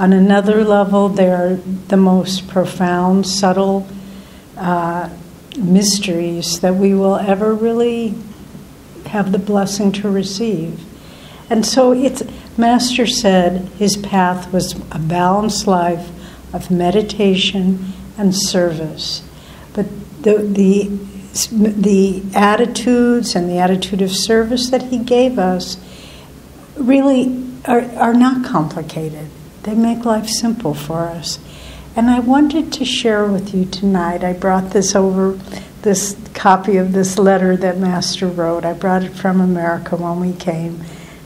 On another level, they are the most profound, subtle mysteries that we will ever really have the blessing to receive. And so Master said his path was a balanced life of meditation and service. But the attitudes and the attitude of service that he gave us really are not complicated. They make life simple for us. And I wanted to share with you tonight, I brought this copy of this letter that Master wrote. I brought it from America when we came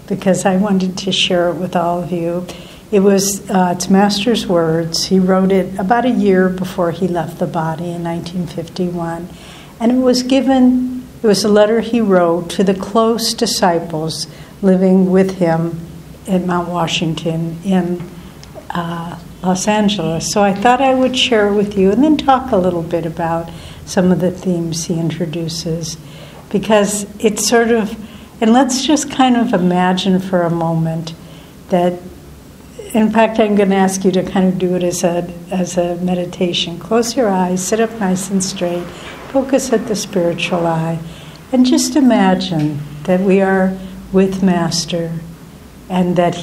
because I wanted to share it with all of you. It's Master's words. He wrote it about a year before he left the body in 1951. And it was a letter he wrote to the close disciples living with him at Mount Washington in Los Angeles. So I thought I would share it with you and then talk a little bit about some of the themes he introduces, because it's sort of, and let's just kind of imagine for a moment that, in fact, I'm going to ask you to kind of do it as a meditation. Close your eyes, sit up nice and straight, focus at the spiritual eye, and just imagine that we are with Master and that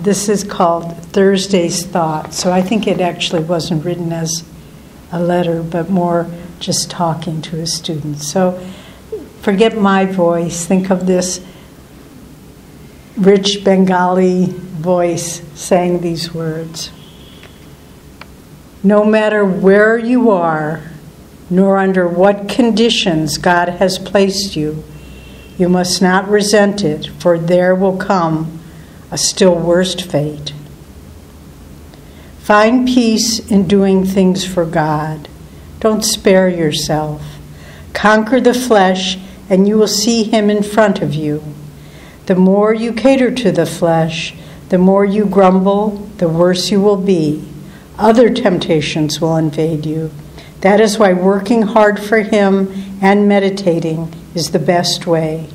this is called Thursday's Thought. So I think it actually wasn't written as a letter, but more just talking to his students. So forget my voice. Think of this rich Bengali voice saying these words. No matter where you are, nor under what conditions God has placed you, you must not resent it, for there will come a still worse fate. Find peace in doing things for God. Don't spare yourself. Conquer the flesh, and you will see Him in front of you. The more you cater to the flesh, the more you grumble, the worse you will be. Other temptations will invade you. That is why working hard for Him and meditating is the best way.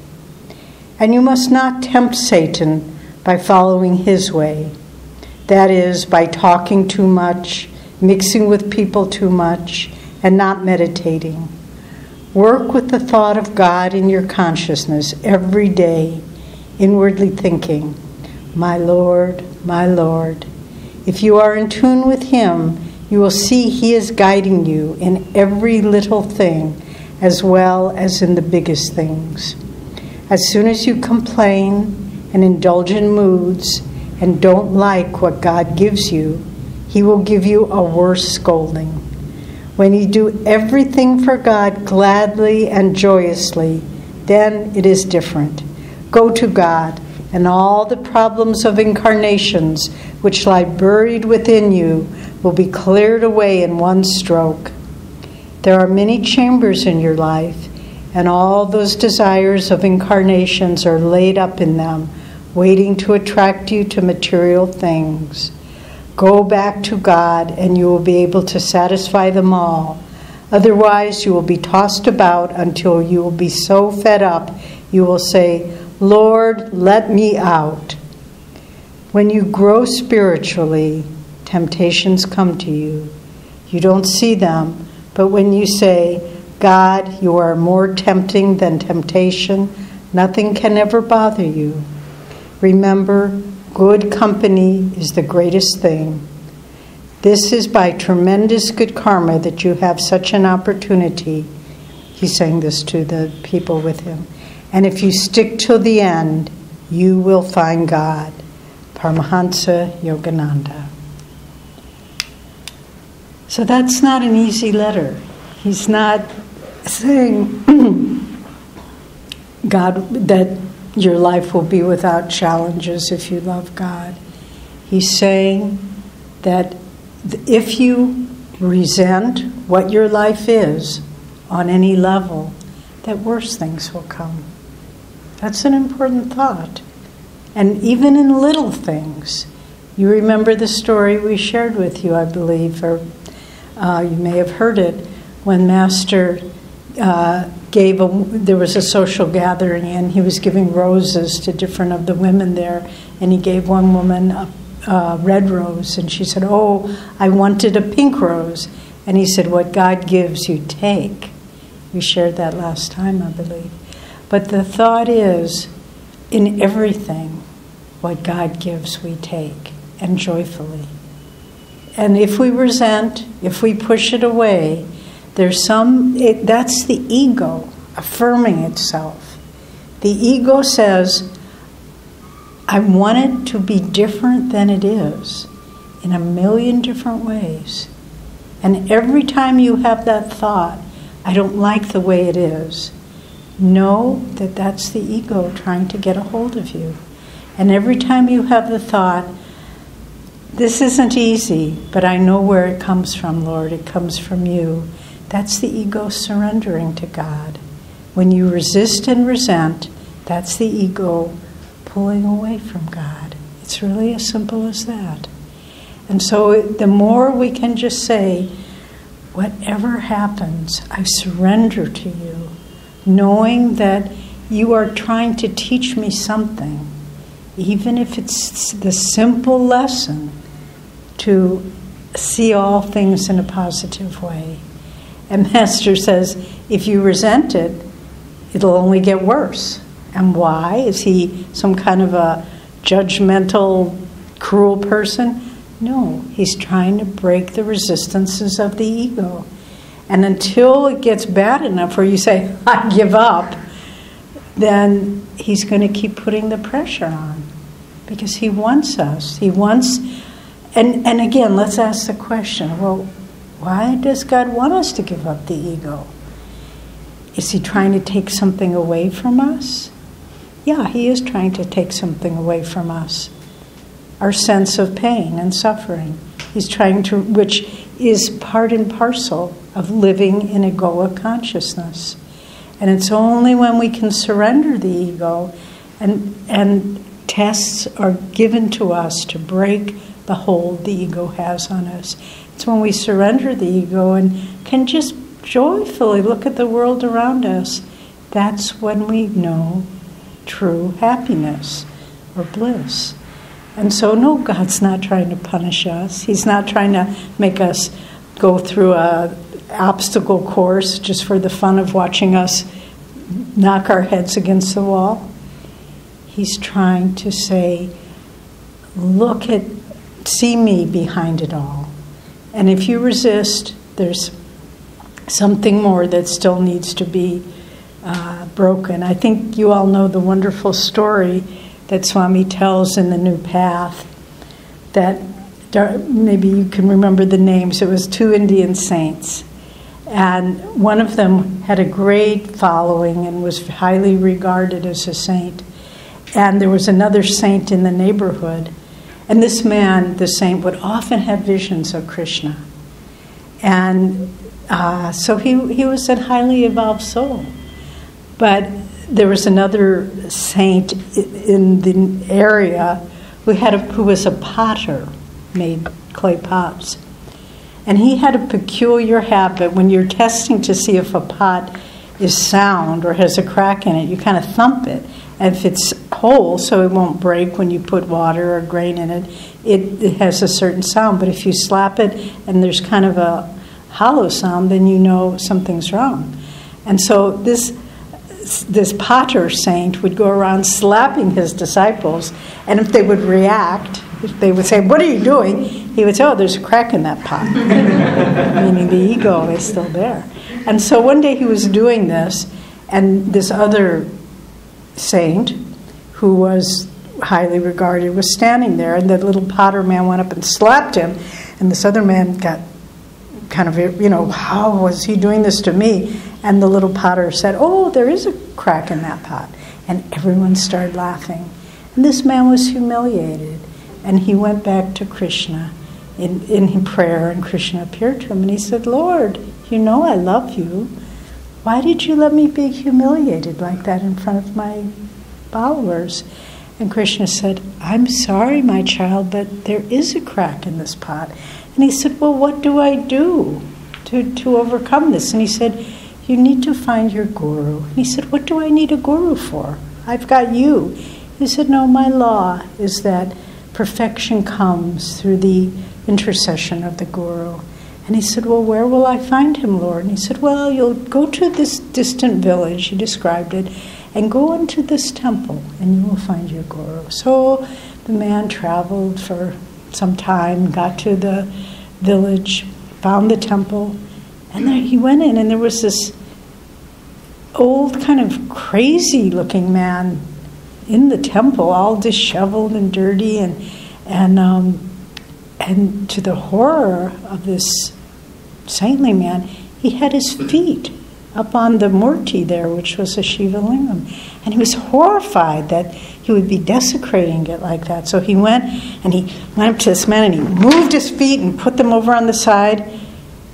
And you must not tempt Satan by following his way. That is, by talking too much, mixing with people too much, and not meditating. Work with the thought of God in your consciousness every day, inwardly thinking, my Lord, my Lord. If you are in tune with Him, you will see He is guiding you in every little thing as well as in the biggest things. As soon as you complain and indulge in moods and don't like what God gives you, He will give you a worse scolding. When you do everything for God gladly and joyously, then it is different. Go to God, and all the problems of incarnations which lie buried within you will be cleared away in one stroke. There are many chambers in your life, and all those desires of incarnations are laid up in them, waiting to attract you to material things. Go back to God, and you will be able to satisfy them all. Otherwise, you will be tossed about until you will be so fed up, you will say, Lord, let me out. When you grow spiritually, temptations come to you. You don't see them, but when you say, God, you are more tempting than temptation, nothing can ever bother you. Remember, good company is the greatest thing. This is by tremendous good karma that you have such an opportunity. He's saying this to the people with him. And if you stick till the end, you will find God. Paramhansa Yogananda. So that's not an easy letter. He's not saying God that your life will be without challenges if you love God. He's saying that if you resent what your life is on any level, that worse things will come. That's an important thought. And even in little things, you remember the story we shared with you, I believe, or you may have heard it, when Master there was a social gathering and he was giving roses to different of the women there, and he gave one woman red rose. And she said, oh, I wanted a pink rose. And he said, what God gives, you take. We shared that last time, I believe. But the thought is, in everything, what God gives, we take, and joyfully. And if we resent, if we push it away, that's the ego affirming itself. The ego says, I want it to be different than it is in a million different ways. And every time you have that thought, I don't like the way it is, know that that's the ego trying to get a hold of you. And every time you have the thought, this isn't easy, but I know where it comes from, Lord. It comes from you. That's the ego surrendering to God. When you resist and resent, that's the ego pulling away from God. It's really as simple as that. And so the more we can just say, whatever happens, I surrender to you, knowing that you are trying to teach me something, even if it's the simple lesson to see all things in a positive way. And Master says, if you resent it, it'll only get worse. And why? Is he some kind of a judgmental, cruel person? No, he's trying to break the resistances of the ego. And until it gets bad enough where you say, I give up, then he's going to keep putting the pressure on. Because he wants us. He wants... And again, let's ask the question, well, why does God want us to give up the ego? Is he trying to take something away from us? Yeah, he is trying to take something away from us. Our sense of pain and suffering. He's trying to, which is part and parcel of living in egoic consciousness. And it's only when we can surrender the ego and tests are given to us to break the hold the ego has on us. It's when we surrender the ego and can just joyfully look at the world around us. That's when we know true happiness or bliss. And so, no, God's not trying to punish us. He's not trying to make us go through an obstacle course just for the fun of watching us knock our heads against the wall. He's trying to say, see me behind it all. And if you resist, there's something more that still needs to be broken. I think you all know the wonderful story that Swami tells in the New Path, that maybe you can remember the names. It was 2 Indian saints. And one of them had a great following and was highly regarded as a saint. And there was another saint in the neighborhood. And this man, the saint, would often have visions of Krishna. And so he was a highly evolved soul. But there was another saint in the area who was a potter, made clay pots. And he had a peculiar habit. When you're testing to see if a pot is sound or has a crack in it, you kind of thump it. And if it's whole, so it won't break when you put water or grain in it, it has a certain sound. But if you slap it and there's kind of a hollow sound, then you know something's wrong. And so this potter saint would go around slapping his disciples, and if they would react, if they would say, "What are you doing?" he would say, "Oh, there's a crack in that pot," meaning the ego is still there. And so one day he was doing this, and this other saint, who was highly regarded, was standing there, and the little potter man went up and slapped him, and this other man got kind of, how was he doing this to me? And the little potter said, "Oh, there is a crack in that pot." And everyone started laughing. And this man was humiliated. And he went back to Krishna in prayer, and Krishna appeared to him. And he said, "Lord, you know I love you. Why did you let me be humiliated like that in front of my followers?" And Krishna said, "I'm sorry, my child, but there is a crack in this pot." And he said, "Well, what do I do to overcome this?" And he said, "You need to find your guru." And he said, "What do I need a guru for? I've got you." He said, "No, my law is that perfection comes through the intercession of the Guru. And he said, well, where will I find him, Lord? And he said, well, you'll go to this distant village, he described it, and go into this temple, and you will find your Guru. So the man traveled for some time, got to the village, found the temple, and there he went in, and there was this old, kind of crazy-looking man in the temple, all disheveled and dirty, and to the horror of this saintly man, he had his feet up on the murti there, which was a Shiva lingam, and he was horrified that he would be desecrating it like that. So he went up to this man and he moved his feet and put them over on the side,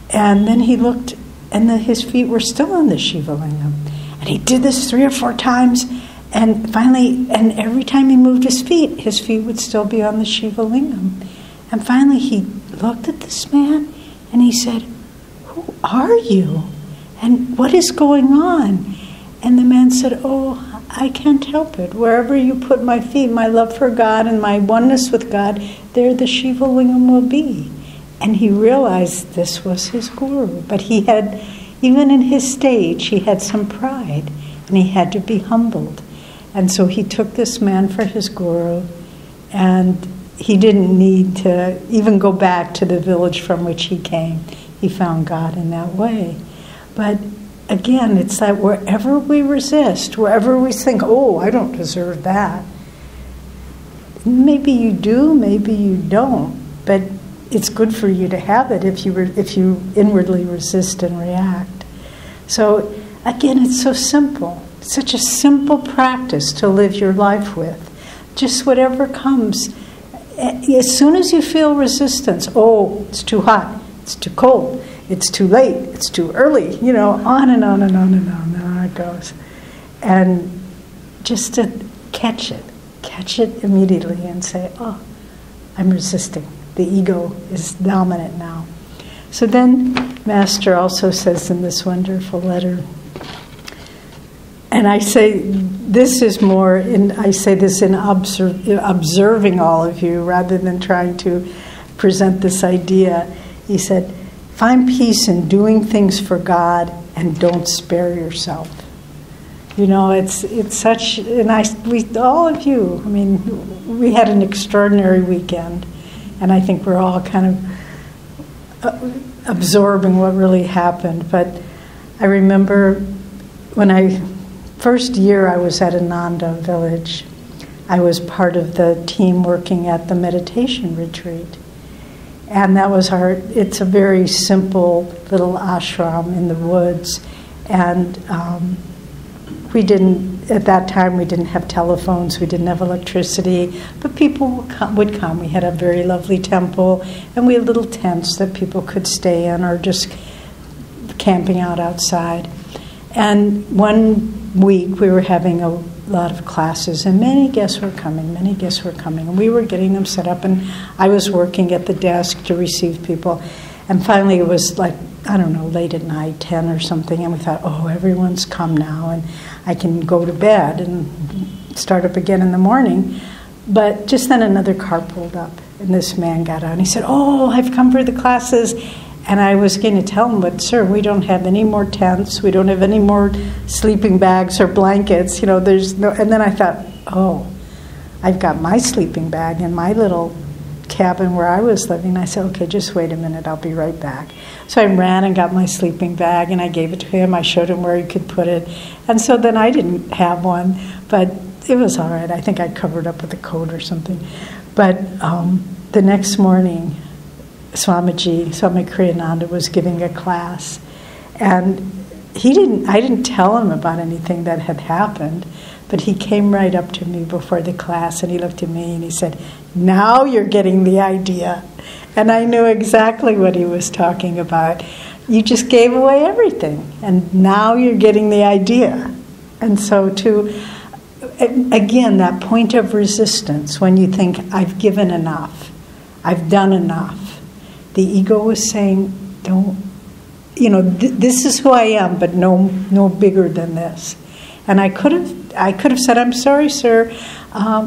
and then he looked, and his feet were still on the Shiva lingam. And he did this 3 or 4 times, and finally, and every time he moved his feet would still be on the Shiva lingam. And finally he looked at this man and he said, who are you? And what is going on? And the man said, oh, I can't help it. Wherever you put my feet, my love for God and my oneness with God, there the Shiva lingam will be. And he realized this was his Guru. But he had, even in his stage, he had some pride, and he had to be humbled. And so he took this man for his Guru, and he didn't need to even go back to the village from which he came. He found God in that way. But again, it's that wherever we resist, wherever we think, oh, I don't deserve that. Maybe you do, maybe you don't. But it's good for you to have it if you inwardly resist and react. So again, it's so simple. It's such a simple practice to live your life with. Just whatever comes. As soon as you feel resistance, oh, it's too hot, it's too cold, it's too late, it's too early, on and on and on and on it goes. And just to catch it immediately and say, oh, I'm resisting. The ego is dominant now. So then Master also says in this wonderful letter, and I say this is more, I say this in observing all of you rather than trying to present this idea. He said, find peace in doing things for God and don't spare yourself. It's such, and all of you, we had an extraordinary weekend, and I think we're all kind of absorbing what really happened. But I remember when first year I was at Ananda Village, I was part of the team working at the meditation retreat. And that was it's a very simple little ashram in the woods. And at that time we didn't have telephones, we didn't have electricity, but people would come. We had a very lovely temple, and we had little tents that people could stay in or just camping out outside. And one week we were having a lot of classes, and many guests were coming, and we were getting them set up, and I was working at the desk to receive people. And finally it was like, I don't know, late at night, 10 or something, and we thought, oh, everyone's come now, and I can go to bed and start up again in the morning. But just then another car pulled up, and this man got out, and he said, oh, I've come for the classes. And I was going to tell him, but sir, we don't have any more tents, we don't have any more sleeping bags or blankets, there's no. And then I thought, oh, I've got my sleeping bag in my little cabin where I was living. I said, okay, just wait a minute, I'll be right back. So I ran and got my sleeping bag, and I gave it to him. I showed him where he could put it. And so then I didn't have one, but it was all right. I think I covered up with a coat or something. But the next morning, Swami Kriyananda was giving a class, and I didn't tell him about anything that had happened, but he came right up to me before the class, and he looked at me and he said, now you're getting the idea. And I knew exactly what he was talking about. You just gave away everything, and now you're getting the idea. And so again, that point of resistance, when you think, I've given enough, I've done enough, the ego is saying, don't, this is who I am, but no bigger than this. And I could have said, I'm sorry, sir,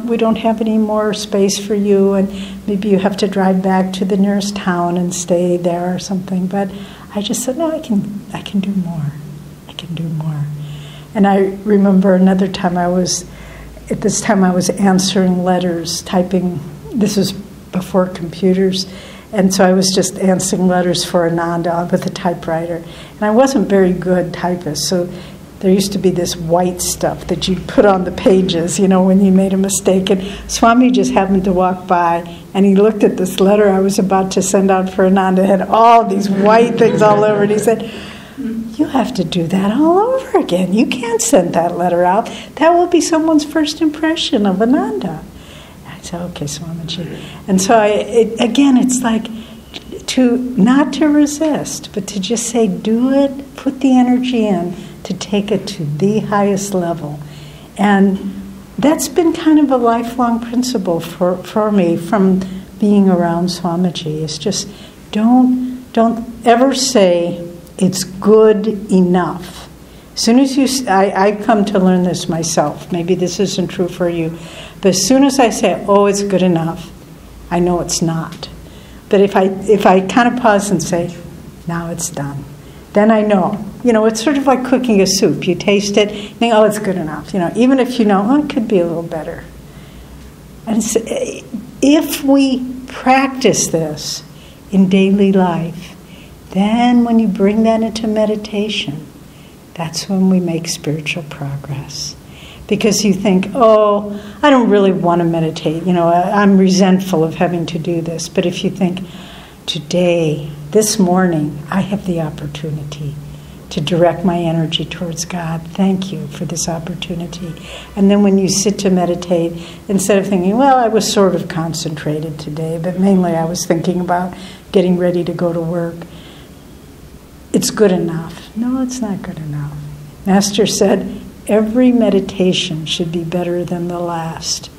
we don't have any more space for you, and maybe you have to drive back to the nearest town and stay there or something. But I just said, no, I can do more. I can do more. And I remember another time I was answering letters, typing. This was before computers. And so I was just answering letters for Ananda with a typewriter. And I wasn't very good typist, so there used to be this white stuff that you'd put on the pages, when you made a mistake. And Swami just happened to walk by, and he looked at this letter I was about to send out for Ananda. It had all these white things all over it. He said, you have to do that all over again. You can't send that letter out. That will be someone's first impression of Ananda. I said, okay, Swamiji. And so it's like not to resist, but to just say, do it, put the energy in to take it to the highest level. And that's been kind of a lifelong principle for me from being around Swamiji. It's just don't ever say it's good enough. As soon as I come to learn this myself. Maybe this isn't true for you. But as soon as I say, oh, it's good enough, I know it's not. But if I kind of pause and say, now it's done, then I know. It's sort of like cooking a soup. You taste it, you think, oh, it's good enough. Even if it could be a little better. And so, if we practice this in daily life, then when you bring that into meditation, that's when we make spiritual progress. Because you think, oh, I don't really want to meditate. I'm resentful of having to do this. But if you think, today, this morning, I have the opportunity to direct my energy towards God. Thank you for this opportunity. And then when you sit to meditate, instead of thinking, well, I was sort of concentrated today, but mainly I was thinking about getting ready to go to work, it's good enough. No, it's not good enough. Master said, every meditation should be better than the last.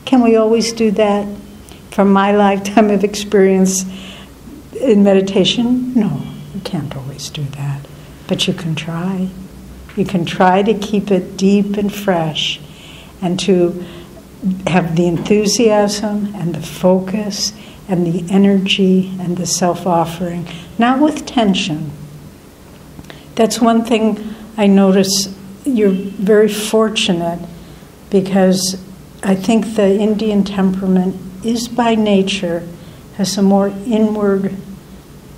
Can we always do that? From my lifetime of experience in meditation, no, you can't always do that. But you can try. You can try to keep it deep and fresh and to have the enthusiasm and the focus and the energy and the self-offering, not with tension. That's one thing I notice. You're very fortunate because I think the Indian temperament is by nature has a more inward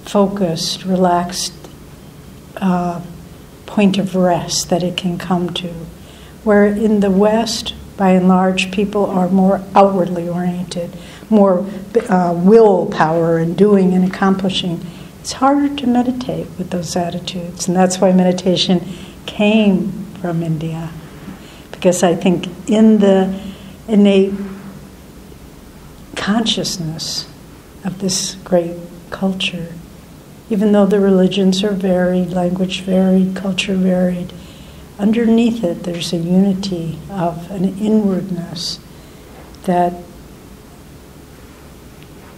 focused, relaxed point of rest that it can come to. Where in the West, by and large, people are more outwardly oriented, more willpower and doing and accomplishing. It's harder to meditate with those attitudes, and that's why meditation came from India. Because I think in the innate consciousness of this great culture, even though the religions are varied, language varied, culture varied, underneath it there's a unity of an inwardness that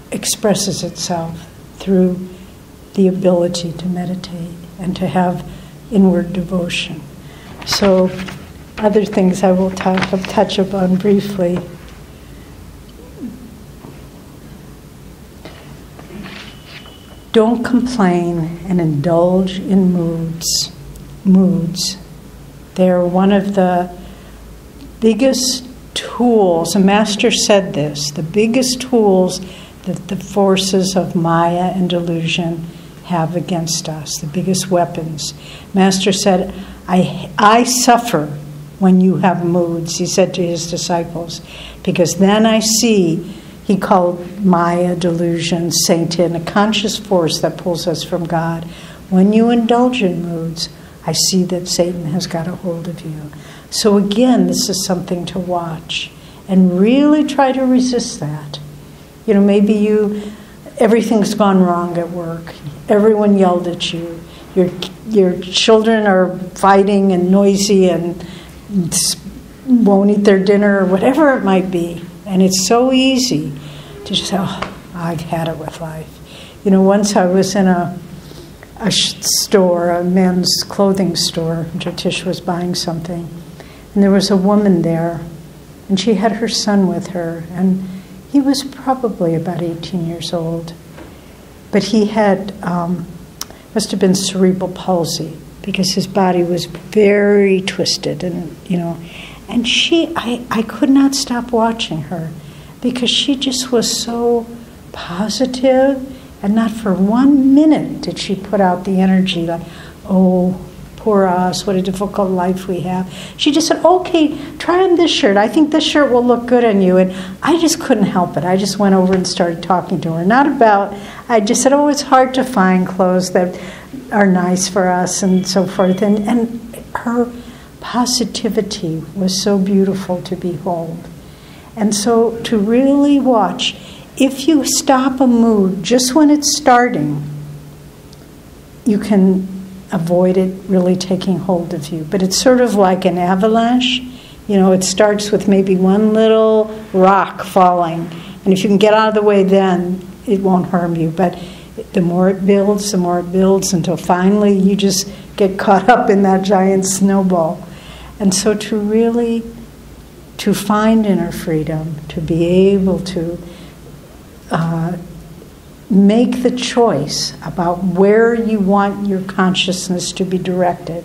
expresses itself through the ability to meditate and to have inward devotion. So, other things I will touch upon briefly. Don't complain and indulge in moods. They're one of the biggest tools, a master said this, the biggest tools that the forces of Maya and delusion have against us, the biggest weapons. Master said, I suffer when you have moods, he said to his disciples, because then I see, he called Maya, delusion, Satan, a conscious force that pulls us from God. When you indulge in moods, I see that Satan has got a hold of you. So again, this is something to watch and really try to resist that. Maybe everything's gone wrong at work. Everyone yelled at you. Your children are fighting and noisy and won't eat their dinner or whatever it might be. And it's so easy to just say, oh, I've had it with life. Once I was in a store, a men's clothing store, Jyotish was buying something, and there was a woman there And she had her son with her, and he was probably about 18 years old. But he had, must have been cerebral palsy, because his body was very twisted, and and I could not stop watching her, because she just was so positive, and not for 1 minute did she put out the energy like, oh, poor us, what a difficult life we have. She just said, okay, try on this shirt. I think this shirt will look good on you. And I just couldn't help it. I just went over and started talking to her. I just said, oh, it's hard to find clothes that are nice for us and so forth. And her positivity was so beautiful to behold. And so to really watch, if you stop a mood just when it's starting, you can avoid it really taking hold of you. But it's sort of like an avalanche. It starts with maybe one little rock falling. And if you can get out of the way then, it won't harm you. But the more it builds, until finally you just get caught up in that giant snowball. And so to find inner freedom, to be able to make the choice about where you want your consciousness to be directed.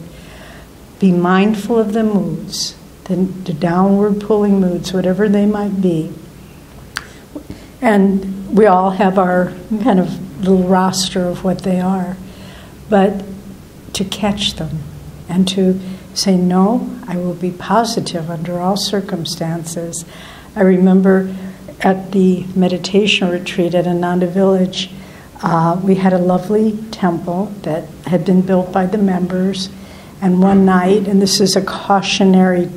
Be mindful of the moods, the downward pulling moods, whatever they might be. And we all have our kind of little roster of what they are. But to catch them and to say, no, I will be positive under all circumstances. I remember at the meditation retreat at Ananda Village, we had a lovely temple that had been built by the members. And one night, and this is a cautionary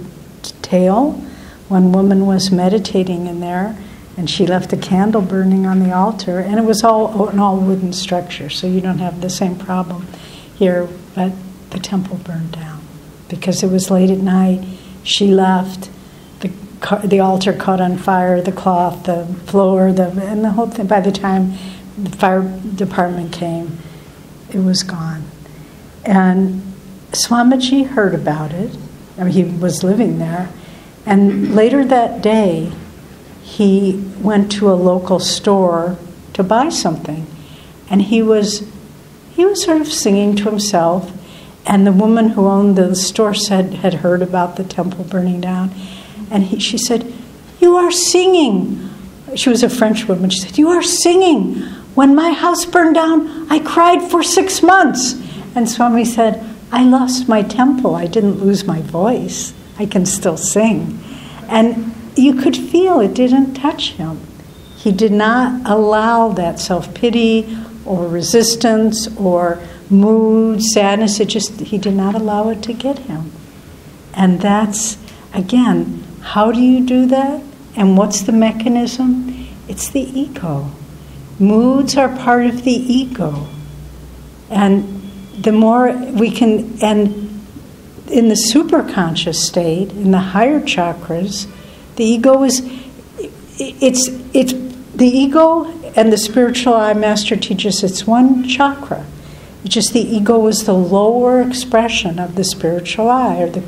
tale, one woman was meditating in there, and she left a candle burning on the altar, and it was all an all wooden structure, so you don't have the same problem here, but the temple burned down because it was late at night. She left. The altar caught on fire, the cloth, the floor, and the whole thing. By the time the fire department came, it was gone. And Swamiji heard about it. I mean, he was living there. And later that day, he went to a local store to buy something. And he was sort of singing to himself. And the woman who owned the store had heard about the temple burning down. And she said, you are singing. She was a French woman. She said, you are singing. When my house burned down, I cried for 6 months. And Swami said, I lost my temple. I didn't lose my voice. I can still sing. And you could feel it didn't touch him. He did not allow that self-pity or resistance or mood, sadness. He did not allow it to get him. And that's, again, how do you do that? And what's the mechanism? It's the ego. Moods are part of the ego. And the more we can, and in the superconscious state, in the higher chakras, the ego is, it's the ego and the spiritual eye master teaches it's one chakra. It's just the ego is the lower expression of the spiritual eye, or the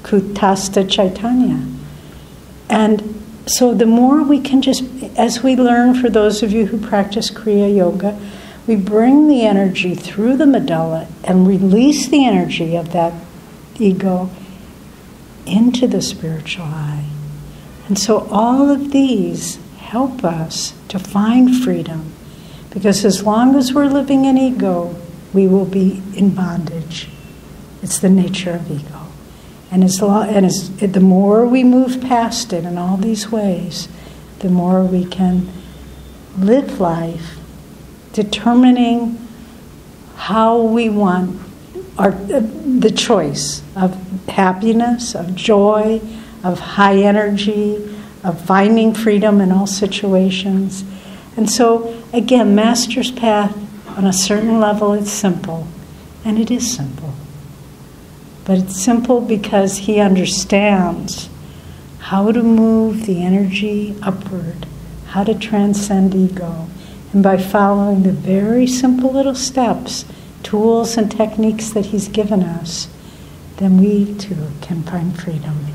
Kutastha Chaitanya. And so the more we can just, as we learn for those of you who practice Kriya Yoga, we bring the energy through the medulla and release the energy of that ego into the spiritual eye. And so all of these help us to find freedom, because as long as we're living in ego, we will be in bondage. It's the nature of ego. And the more we move past it in all these ways, the more we can live life determining how we want the choice of happiness, of joy, of high energy, of finding freedom in all situations. And so, again, Master's path, on a certain level, it's simple. And it is simple. But it's simple because he understands how to move the energy upward, how to transcend ego. And by following the very simple little steps, tools and techniques that he's given us, then we too can find freedom.